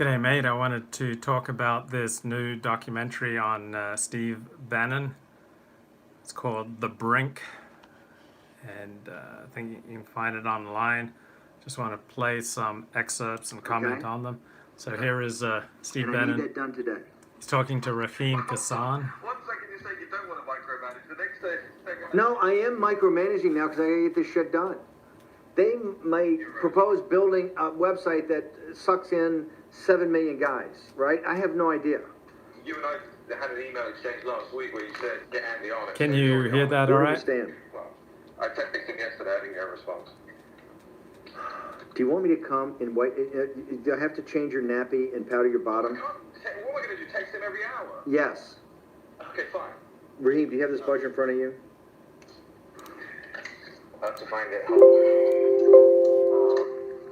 G'day, mate. I wanted to talk about this new documentary on Steve Bannon. It's called The Brink, and I think you can find it online. Just want to play some excerpts and comment on them. So here is Steve And I need Bannon. that done today. He's talking to Raheem Kassan. 1 second you say you don't want to micromanage, the next second... No, I am micromanaging now because I gotta get this shit done. They may propose building a website that sucks in 7 million guys, right? I have no idea. You and I had an email exchange last week where you said, get Andy on it. Can you hear that I all right? understand. Well, I texted him yesterday, I didn't get a response. Do you want me to come and wait? Do I have to change your nappy and powder your bottom? What am I going to do, text him every hour? Yes. Okay, fine. Raheem, do you have this budget in front of you? I'll have to find it.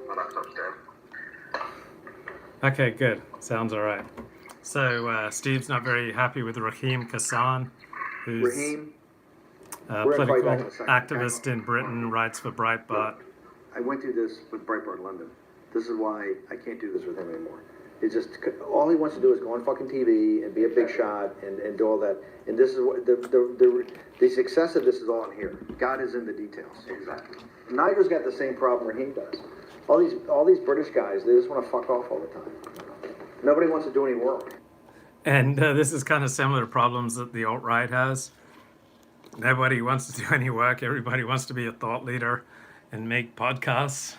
My laptop's dead. Okay, good. Sounds all right. So Steve's not very happy with Raheem Kassan, who's Raheem, a we're gonna call you political back in a second, activist in Britain, writes for Breitbart. I went through this with Breitbart London. This is why I can't do this with him anymore. It's just, all he wants to do is go on fucking TV and be a big shot and do all that. And this is what, the success of this is all in here. God is in the details. Exactly. Niger's got the same problem Raheem does. All these British guys, they just want to fuck off all the time. Nobody wants to do any work. And this is kind of similar to problems that the alt-right has. Nobody wants to do any work. Everybody wants to be a thought leader and make podcasts.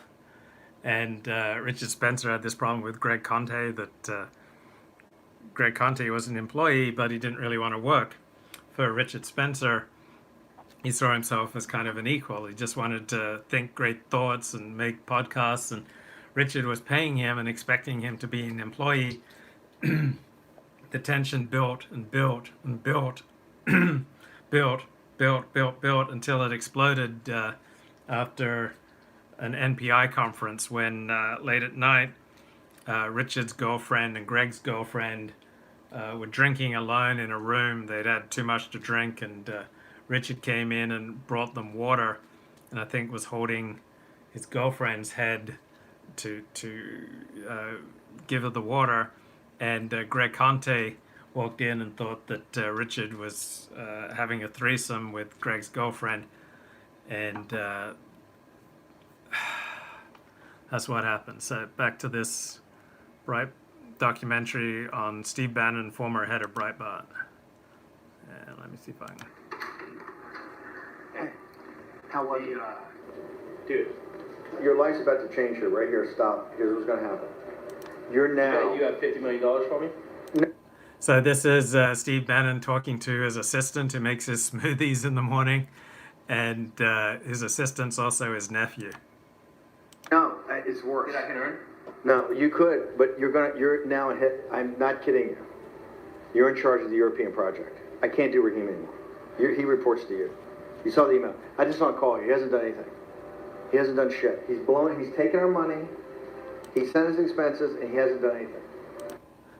And Richard Spencer had this problem with Greg Conte, that Greg Conte was an employee, but he didn't really want to work for Richard Spencer. He saw himself as kind of an equal. He just wanted to think great thoughts and make podcasts. And Richard was paying him and expecting him to be an employee. The tension built and built and built, built until it exploded after an NPI conference when late at night, Richard's girlfriend and Greg's girlfriend were drinking alone in a room. They'd had too much to drink, and Richard came in and brought them water, and I think was holding his girlfriend's head to give her the water. And Greg Conte walked in and thought that Richard was having a threesome with Greg's girlfriend, and that's what happened. So back to this documentary on Steve Bannon, former head of Breitbart. And let me see if I can. How was it? Dude, Your life's about to change here, right here. Stop. Here's what's going to happen. You're now. you have $50 million for me? So this is Steve Bannon talking to his assistant who makes his smoothies in the morning, and his assistant's also his nephew. No, it's worse. That I can earn? No, you could, but you're now hit. I'm not kidding you. You're in charge of the European project. I can't do Raheem anymore. He reports to you. You saw the email. I just want to call you. He hasn't done anything. He hasn't done shit. He's taken our money. He sent his expenses, and he hasn't done anything.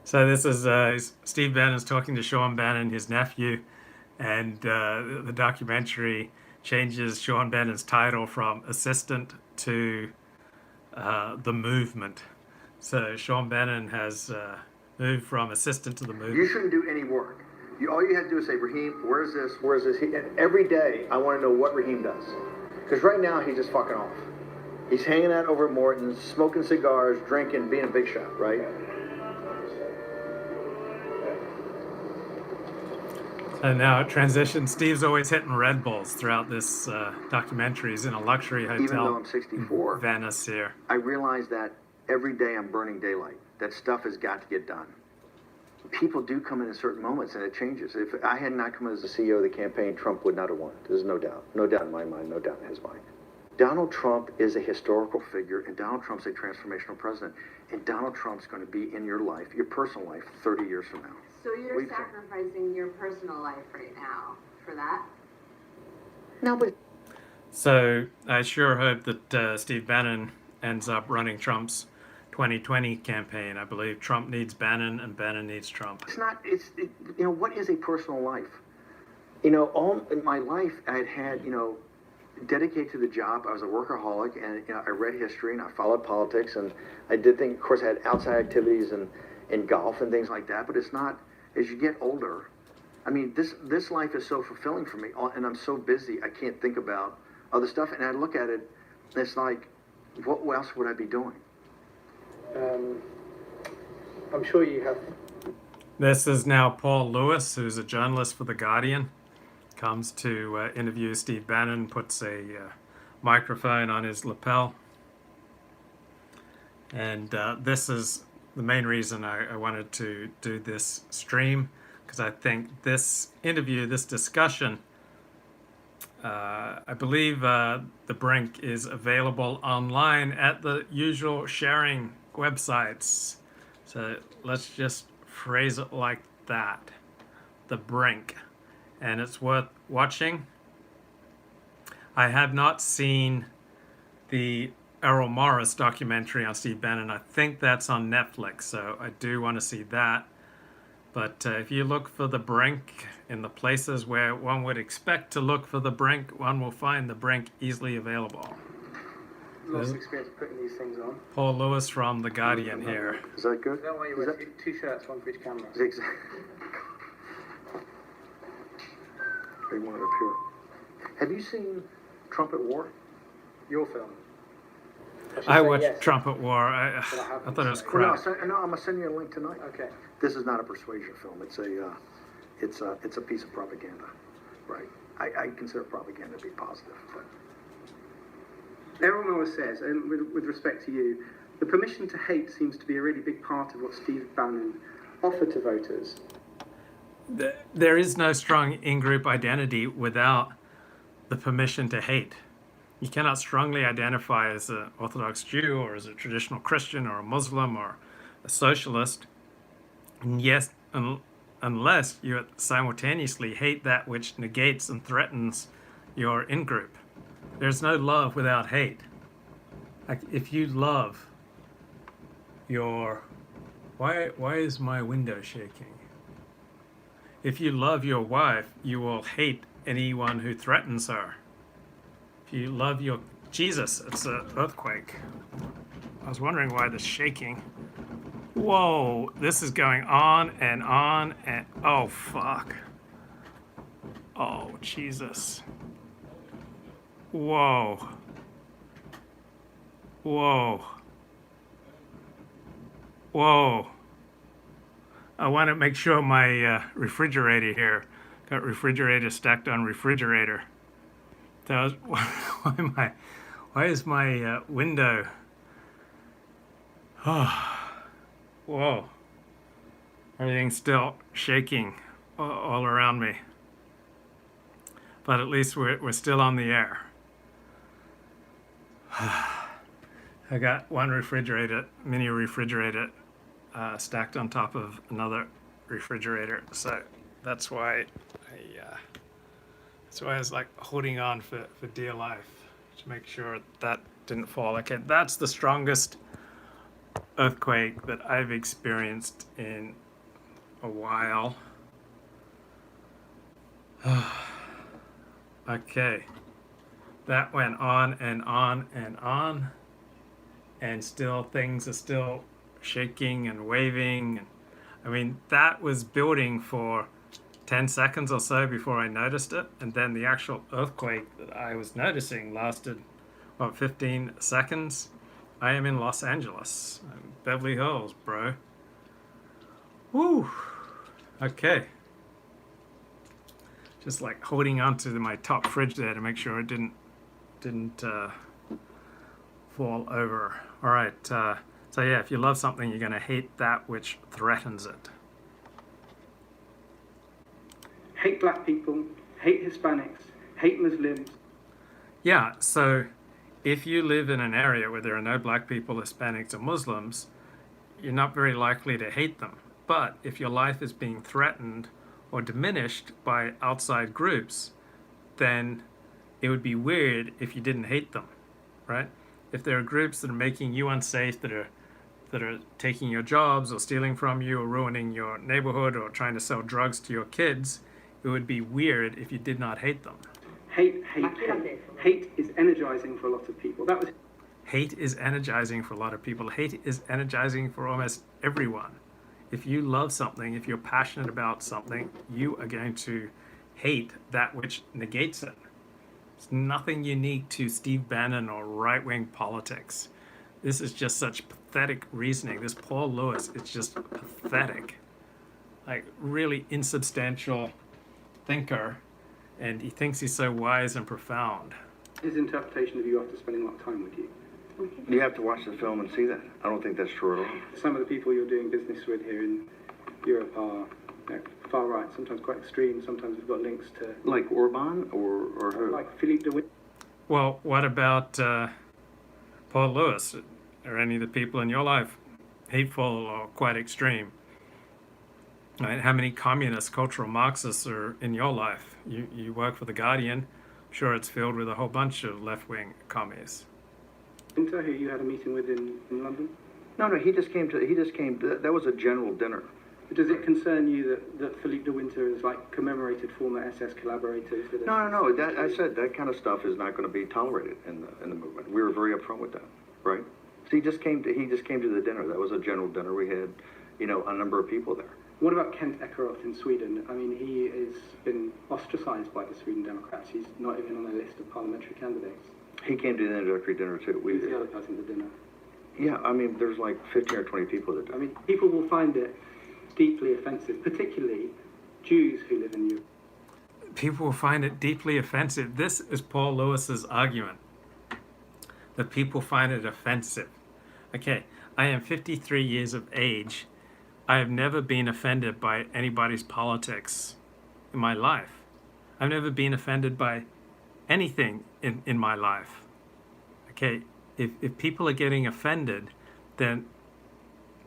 So this is Steve Bannon's talking to Sean Bannon, his nephew, and the documentary changes Sean Bannon's title from assistant to the movement. So Sean Bannon has moved from assistant to the movement. You shouldn't do any work. All you have to do is say, Raheem, where's this? Where's this? And every day, I want to know what Raheem does. Because right now, he's just fucking off. He's hanging out over at Morton's, smoking cigars, drinking, being a big shot, right? And now it transitions. Steve's always hitting Red Bulls throughout this documentary. He's in a luxury hotel. Even though I'm 64, in Venice here. I realize that every day I'm burning daylight. That stuff has got to get done. People do come in at certain moments, and it changes. If I had not come in as the CEO of the campaign, Trump would not have won. There's no doubt. No doubt in my mind, no doubt in his mind. Donald Trump is a historical figure, and Donald Trump's a transformational president. And Donald Trump's going to be in your life, your personal life, 30 years from now. So you're sacrificing your personal life right now for that? No, but... So I sure hope that Steve Bannon ends up running Trump's 2020 campaign. I believe Trump needs Bannon and Bannon needs Trump. It's not, what is a personal life? All in my life, I had, dedicated to the job. I was a workaholic, and I read history and I followed politics, and I did things. Of course, I had outside activities and golf and things like that. But it's not, as you get older. I mean, this life is so fulfilling for me, and I'm so busy. I can't think about other stuff. And I look at it, and it's like, what else would I be doing? I'm sure you have. This is now Paul Lewis, who's a journalist for The Guardian. Comes to interview Steve Bannon, puts a microphone on his lapel. And this is the main reason I wanted to do this stream, because I think this interview, this discussion, I believe the Brink is available online at the usual sharing websites. So let's just phrase it like that. The Brink. And it's worth watching. I have not seen the Errol Morris documentary on Steve Bannon. I think that's on Netflix, so I do want to see that. But if you look for the Brink in the places where one would expect to look for the Brink, one will find the Brink easily available. Lots of experience putting these things on. Paul Lewis from The Guardian here. Is that good? Is that why you wear two shirts, one for each camera? Exactly. They want it up here. Have you seen Trumpet War? Your film. I watched Trumpet War. I thought it was crap. No, I'm gonna send you a link tonight. Okay. This is not a persuasion film. It's a piece of propaganda, right? I consider propaganda to be positive. But. Errol Morris says, and with respect to you, the permission to hate seems to be a really big part of what Steve Bannon offered to voters. There is no strong in-group identity without the permission to hate. You cannot strongly identify as an Orthodox Jew or as a traditional Christian or a Muslim or a socialist, and yes, unless you simultaneously hate that which negates and threatens your in-group. There's no love without hate. Like if you love your... Why is my window shaking? If you love your wife, you will hate anyone who threatens her. If you love your... Jesus, it's an earthquake. I was wondering why this shaking. Whoa, this is going on and on and... Oh, fuck. Oh, Jesus. Whoa. Whoa. Whoa. I want to make sure my refrigerator here, got refrigerator stacked on refrigerator. That was, why is my window? Oh, whoa. Everything's still shaking all around me. But at least we're still on the air. I got one refrigerator, mini refrigerator, stacked on top of another refrigerator, so that's why I was like holding on for dear life to make sure that didn't fall. Okay, that's the strongest earthquake that I've experienced in a while. Okay, that went on and on and on, and still things are still shaking and waving. I mean, that was building for 10 seconds or so before I noticed it, and then the actual earthquake that I was noticing lasted, what, 15 seconds? I am in Los Angeles. I'm Beverly Hills, bro. Woo! Okay. Just like holding onto my top fridge there to make sure it didn't fall over. All right. So yeah, if you love something, you're going to hate that which threatens it. Hate black people, hate Hispanics, hate Muslims. Yeah, so if you live in an area where there are no black people, Hispanics, or Muslims, you're not very likely to hate them. But if your life is being threatened or diminished by outside groups, then it would be weird if you didn't hate them, right? If there are groups that are making you unsafe, that are taking your jobs or stealing from you or ruining your neighborhood or trying to sell drugs to your kids, it would be weird if you did not hate them. Hate, hate, hate. Hate is energizing for a lot of people. That was Hate is energizing for a lot of people. Hate is energizing for almost everyone. If you love something, if you're passionate about something, you are going to hate that which negates it. It's nothing unique to Steve Bannon or right-wing politics. This is just such pathetic reasoning. This Paul Lewis is just pathetic. Like, really insubstantial thinker, and he thinks he's so wise and profound. his interpretation of you after spending a lot of time with you. You have to watch the film and see that. I don't think that's true at all. Some of the people you're doing business with here in Europe are far right, sometimes quite extreme. Sometimes we've got links to Like Orban or who? like Philippe de Winter. Well, what about Paul Lewis? Are any of the people in your life hateful or quite extreme? Right? How many communist, cultural Marxists are in your life? You work for The Guardian. I'm sure it's filled with a whole bunch of left-wing commies. Winter, who you had a meeting with in London. No, he just came. That was a general dinner. Does it concern you that Philippe de Winter is like commemorated former SS collaborators? No. That I said that kind of stuff is not going to be tolerated in the movement. We were very upfront with that, right? So he just came to the dinner. That was a general dinner. We had, a number of people there. What about Kent Ekeroth in Sweden? I mean, he has been ostracized by the Sweden Democrats. He's not even on their list of parliamentary candidates. He came to the introductory dinner too. Who's the other person at the dinner? Yeah, I mean, there's like 15 or 20 people that. I mean, people will find it deeply offensive, particularly Jews who live in Europe. People will find it deeply offensive. This is Paul Lewis's argument, that people find it offensive. Okay, I am 53 years of age. I have never been offended by anybody's politics in my life. I've never been offended by anything in my life. Okay, if people are getting offended, then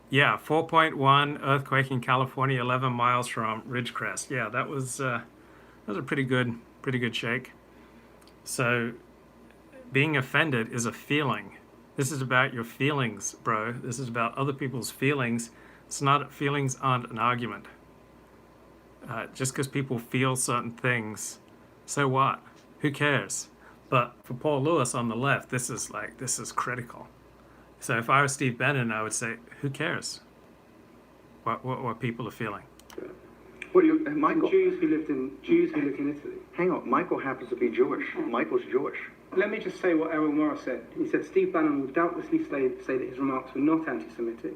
yeah, 4.1 earthquake in California, 11 miles from Ridgecrest. Yeah, that was a pretty good shake. So being offended is a feeling. This is about your feelings, bro. This is about other people's feelings. Feelings aren't an argument. Just because people feel certain things, so what? Who cares? But for Paul Lewis on the left, this is critical. So if I was Steve Bannon, I would say, who cares what people are feeling? What do you, Michael? Jews who lived in Italy. Hang on, Michael happens to be Jewish. Michael's Jewish. Let me just say what Errol Morris said. He said Steve Bannon will doubtlessly say that his remarks were not anti-Semitic,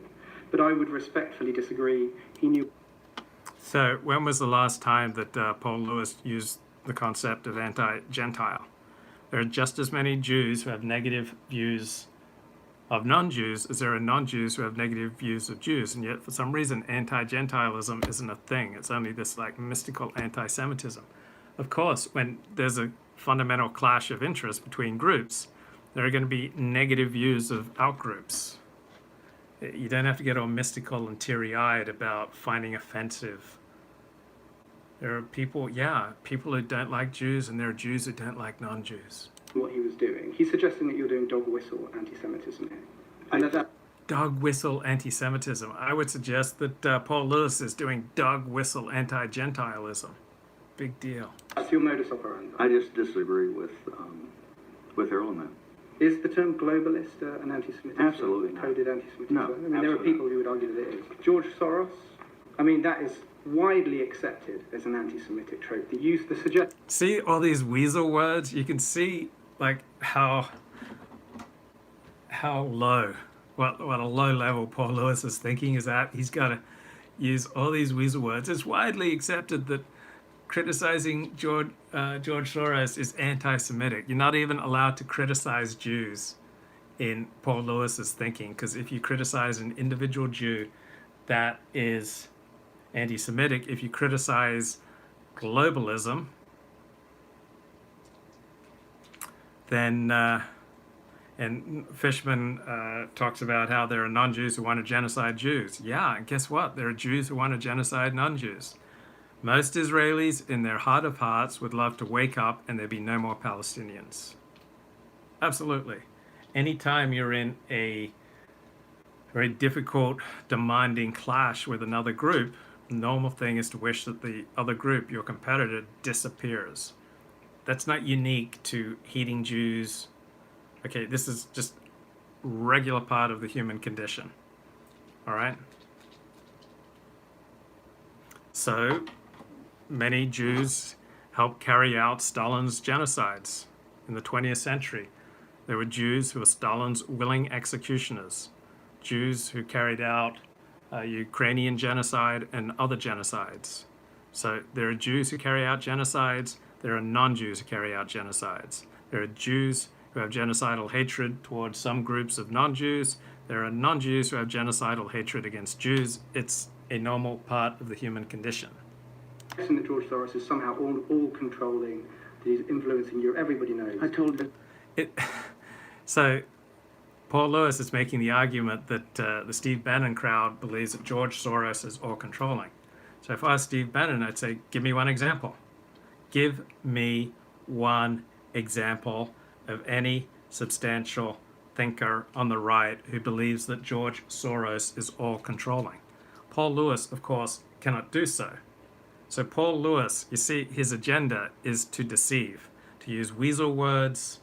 but I would respectfully disagree. He knew. So when was the last time that Paul Lewis used the concept of anti-Gentile? There are just as many Jews who have negative views of non-Jews as there are non-Jews who have negative views of Jews, and yet for some reason anti-Gentilism isn't a thing. It's only this like mystical anti-Semitism. Of course, when there's a fundamental clash of interest between groups, there are going to be negative views of outgroups. You don't have to get all mystical and teary-eyed about finding offensive. There are people who don't like Jews, and there are Jews who don't like non-Jews. What he was doing. He's suggesting that you're doing dog whistle anti-Semitism here. And that Dog whistle anti-Semitism. I would suggest that Paul Lewis is doing dog whistle anti-Gentilism. Big deal. that's your modus operandi. I just disagree with Errol on that. Is the term globalist an anti-Semitic? Absolutely not. Coded anti-Semitic? No, I mean, there are absolutely people who would argue that it is. George Soros, I mean, that is widely accepted as an anti-Semitic trope. The suggest. See all these weasel words? You can see like how low, what a low level Paul Lewis is thinking is at. He's got to use all these weasel words. It's widely accepted that criticizing George Soros is anti-Semitic. You're not even allowed to criticize Jews in Paul Lewis's thinking, because if you criticize an individual Jew, that is anti-Semitic. If you criticize globalism, then and Fishman talks about how there are non-Jews who want to genocide Jews. Yeah, and guess what? There are Jews who want to genocide non-Jews. Most Israelis, in their heart of hearts, would love to wake up and there be no more Palestinians. Absolutely. Anytime you're in a very difficult, demanding clash with another group, the normal thing is to wish that the other group, your competitor, disappears. That's not unique to hating Jews. Okay, this is just regular part of the human condition. All right? So, many Jews helped carry out Stalin's genocides in the 20th century. There were Jews who were Stalin's willing executioners, Jews who carried out Ukrainian genocide and other genocides. So there are Jews who carry out genocides, there are non-Jews who carry out genocides. There are Jews who have genocidal hatred towards some groups of non-Jews. There are non-Jews who have genocidal hatred against Jews. It's a normal part of the human condition. That George Soros is somehow all controlling, that he's influencing you, everybody knows. I told you. So Paul Lewis is making the argument that the Steve Bannon crowd believes that George Soros is all controlling. So if I was Steve Bannon, I'd say, give me one example. Give me one example of any substantial thinker on the right who believes that George Soros is all controlling. Paul Lewis, of course, cannot do so. So Paul Lewis, you see, his agenda is to deceive, to use weasel words,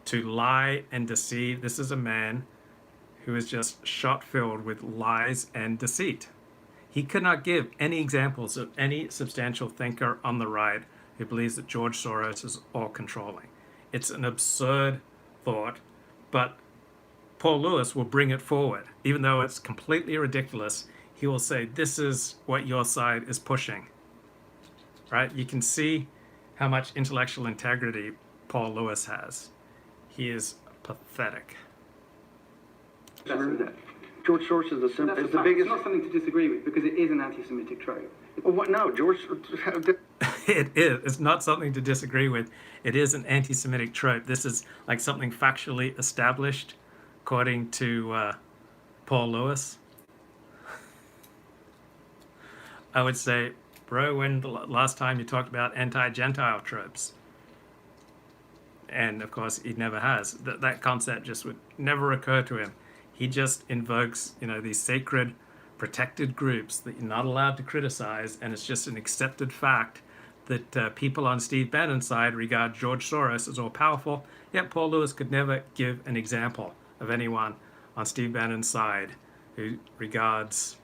to lie and deceive. This is a man who is just shot-filled with lies and deceit. He could not give any examples of any substantial thinker on the right who believes that George Soros is all-controlling. It's an absurd thought, but Paul Lewis will bring it forward. Even though it's completely ridiculous, he will say, this is what your side is pushing. Right? You can see how much intellectual integrity Paul Lewis has. He is pathetic. George Soros is That's the fact. biggest. It's not something to disagree with, because it is an anti-Semitic trope. Well, what? No, George. It is. It's not something to disagree with. It is an anti-Semitic trope. This is like something factually established, according to Paul Lewis. I would say, bro, when the last time you talked about anti-Gentile tropes? And of course, he never has. That concept just would never occur to him. He just invokes, these sacred, protected groups that you're not allowed to criticize, and it's just an accepted fact that people on Steve Bannon's side regard George Soros as all-powerful. Yet Paul Lewis could never give an example of anyone on Steve Bannon's side who regards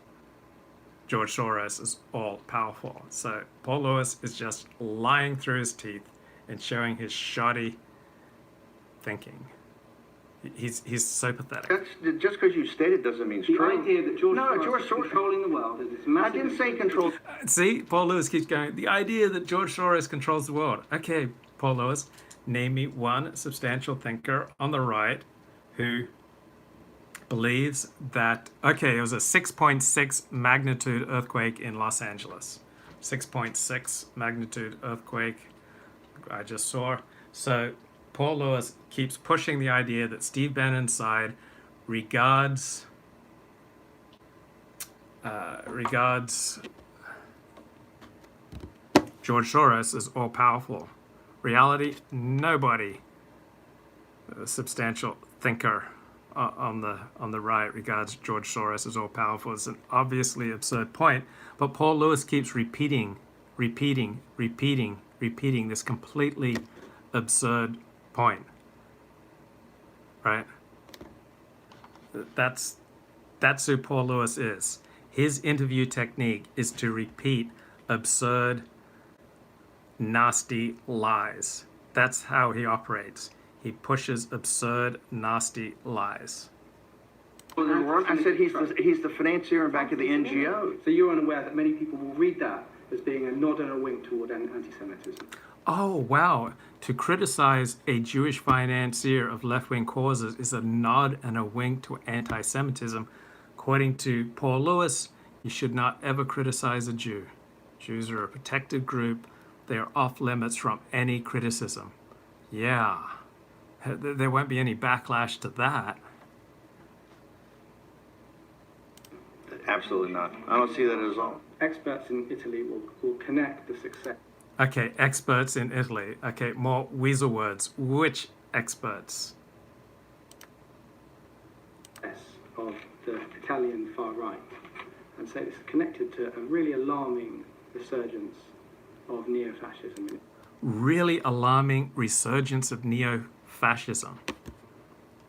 George Soros is all-powerful. So Paul Lewis is just lying through his teeth and showing his shoddy thinking. He's so pathetic. That's just because you state it doesn't mean it's The true. idea that George Soros is Soros. controlling the world is this I massive... didn't say control. See, Paul Lewis keeps going, the idea that George Soros controls the world. Okay, Paul Lewis, name me one substantial thinker on the right who believes that, okay, it was a 6.6 magnitude earthquake in Los Angeles. 6.6 magnitude earthquake I just saw. So Paul Lewis keeps pushing the idea that Steve Bannon's side regards George Soros as all-powerful. Reality, nobody, a substantial thinker on the right regards George Soros as all-powerful. It's an obviously absurd point, but Paul Lewis keeps repeating this completely absurd point. Right? That's who Paul Lewis is. His interview technique is to repeat absurd, nasty lies. That's how he operates. He pushes absurd, nasty lies. I said he's the financier and back of the NGO. So you're unaware that many people will read that as being a nod and a wink toward anti-Semitism. Oh, wow. To criticize a Jewish financier of left-wing causes is a nod and a wink to anti-Semitism. According to Paul Lewis, you should not ever criticize a Jew. Jews are a protected group. They are off limits from any criticism. Yeah. There won't be any backlash to that. Absolutely not. I don't see that at all. Experts in Italy will connect the success Okay, experts in Italy. Okay, more weasel words. Which experts? of the Italian far right, and say it's connected to a really alarming resurgence of neo-fascism. really alarming resurgence of neo-fascism.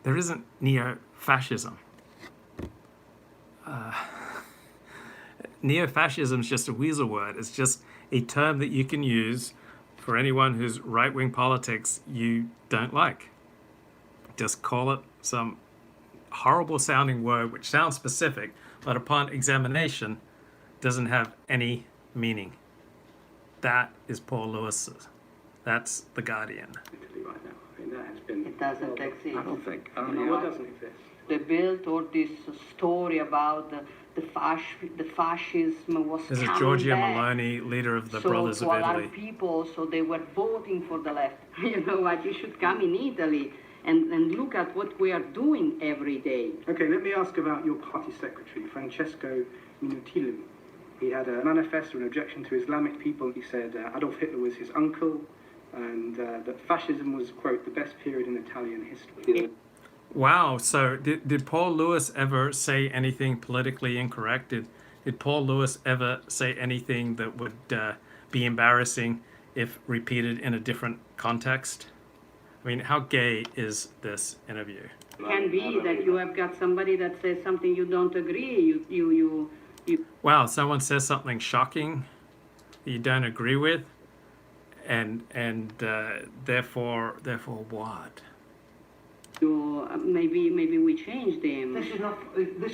There isn't neo-fascism. Neo-fascism is just a weasel word. It's just a term that you can use for anyone whose right-wing politics you don't like. Just call it some horrible sounding word which sounds specific, but upon examination doesn't have any meaning. That is Paul Lewis's. That's The Guardian. Italy right now. I mean, that has been. It doesn't exist. I don't think. What doesn't exist? They built all this story about the fascism was This is coming Giorgia back. Meloni, leader of the So Brothers to of a lot Italy. of people, so they were voting for the left. You know what? You should come in Italy and look at what we are doing every day. Okay, let me ask about your party secretary, Francesco Minutilli. He had a manifesto, an objection to Islamic people. He said Adolf Hitler was his uncle, and that fascism was, quote, the best period in Italian history. Wow, so did Paul Lewis ever say anything politically incorrect? Did Paul Lewis ever say anything that would be embarrassing if repeated in a different context? I mean, how gay is this interview? It can be that you have got somebody that says something you don't agree. You Wow, someone says something shocking that you don't agree with, and therefore what? maybe we change them. This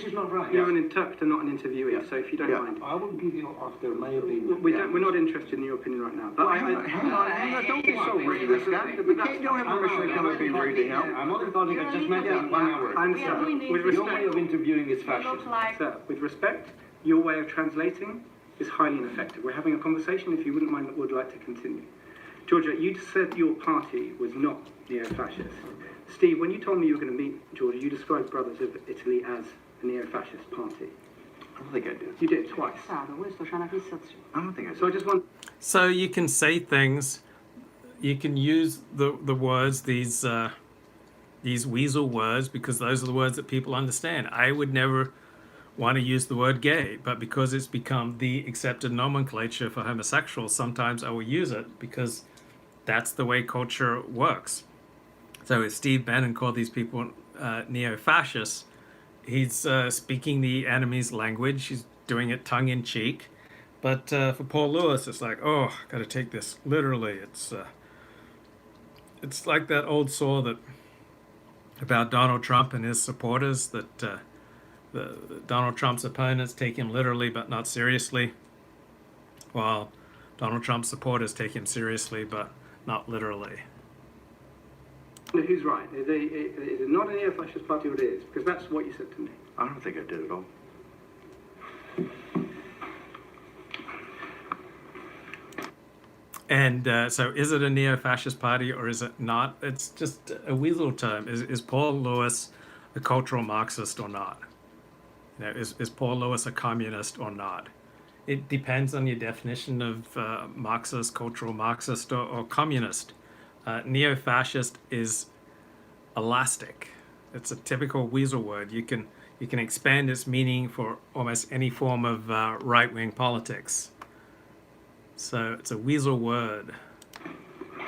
is not right. You're an interpreter, not an interviewee, so if you don't mind. I will give you after my opinion. We're not interested in your opinion right now. But Hang on, don't be so rude, this guy. You don't have permission to come and be rude to him. I'm not involved. I just met him 1 hour. I We are doing understand. this. With Your way respect, of interviewing is You look fascist. like sir, with respect, your way of translating is highly ineffective. We're having a conversation. If you wouldn't mind, would like to continue. Georgia, you said your party was not neo-fascist. Steve, when you told me you were going to meet Georgia, you described Brothers of Italy as a neo-fascist party. I don't think I did. You did twice. questo c'è una fissazione. I don't think I did. So I just want. So you can say things, you can use the words, these weasel words, because those are the words that people understand. I would never want to use the word gay, but because it's become the accepted nomenclature for homosexuals, sometimes I will use it because that's the way culture works. So if Steve Bannon called these people neo-fascists, he's speaking the enemy's language. He's doing it tongue-in-cheek. But for Paul Lewis, it's like, oh, got to take this literally. It's like that old saw that about Donald Trump and his supporters, that the Donald Trump's opponents take him literally but not seriously, while Donald Trump's supporters take him seriously but not literally. Who's right? Is it not a neo-fascist party or it is? Because that's what you said to me. I don't think I did at all. And so is it a neo-fascist party or is it not? It's just a weasel term. Is Paul Lewis a cultural Marxist or not? You know, is Paul Lewis a communist or not? It depends on your definition of Marxist, cultural Marxist, or communist. Neo-fascist is elastic. It's a typical weasel word. You can expand its meaning for almost any form of right-wing politics. So it's a weasel word.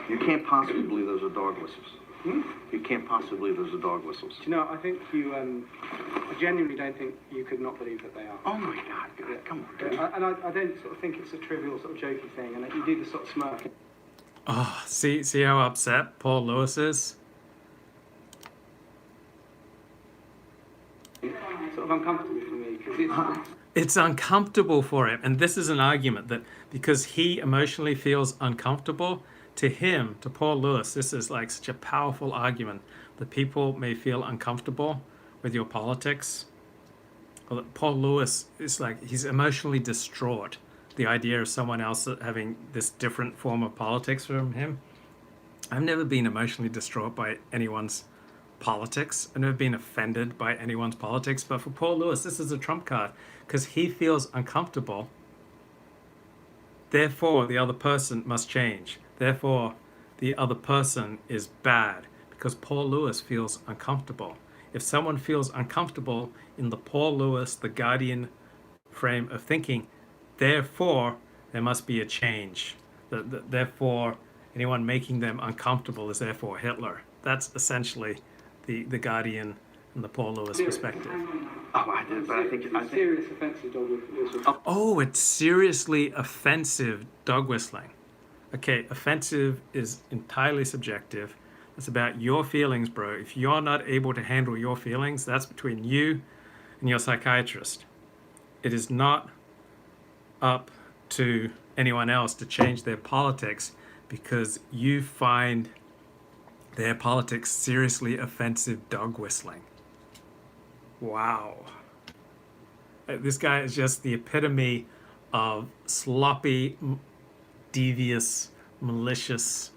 You can't possibly believe those are dog whistles. You can't possibly believe those are dog whistles. Do you know, I think you, I genuinely don't think you could not believe that they are. Oh my God, God, come on, dude. And I don't sort of think it's a trivial sort of jokey thing, and that you do the sort of smirk. Oh, see how upset Paul Lewis is? Sort of uncomfortable for me, because It's uncomfortable for him. And this is an argument that because he emotionally feels uncomfortable, to him, to Paul Lewis, this is like such a powerful argument that people may feel uncomfortable with your politics. Well, Paul Lewis is like, he's emotionally distraught. The idea of someone else having this different form of politics from him. I've never been emotionally distraught by anyone's politics. I've never been offended by anyone's politics. But for Paul Lewis, this is a trump card because he feels uncomfortable. Therefore, the other person must change. Therefore, the other person is bad because Paul Lewis feels uncomfortable. If someone feels uncomfortable in the Paul Lewis, the Guardian frame of thinking, therefore, there must be a change. Therefore, Anyone making them uncomfortable is therefore Hitler. That's essentially the Guardian and the Paul Lewis perspective. Oh, I did, but I think serious offensive dog whistle. Oh, it's seriously offensive dog whistling. Okay, offensive is entirely subjective. It's about your feelings, bro. If you're not able to handle your feelings, that's between you and your psychiatrist. It is not up to anyone else to change their politics because you find their politics seriously offensive dog whistling. Wow. This guy is just the epitome of sloppy, devious, malicious,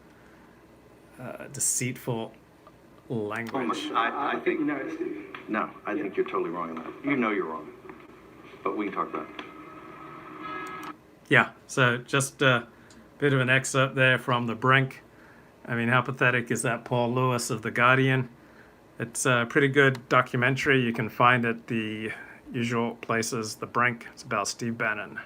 deceitful language. I think you know it, Steve. no. I think you're totally wrong on that. You know you're wrong, but we can talk about it. Yeah, so just a bit of an excerpt there from the Brink. I mean, how pathetic is that Paul Lewis of The Guardian? It's a pretty good documentary. You can find it the usual places, The Brink. It's about Steve Bannon.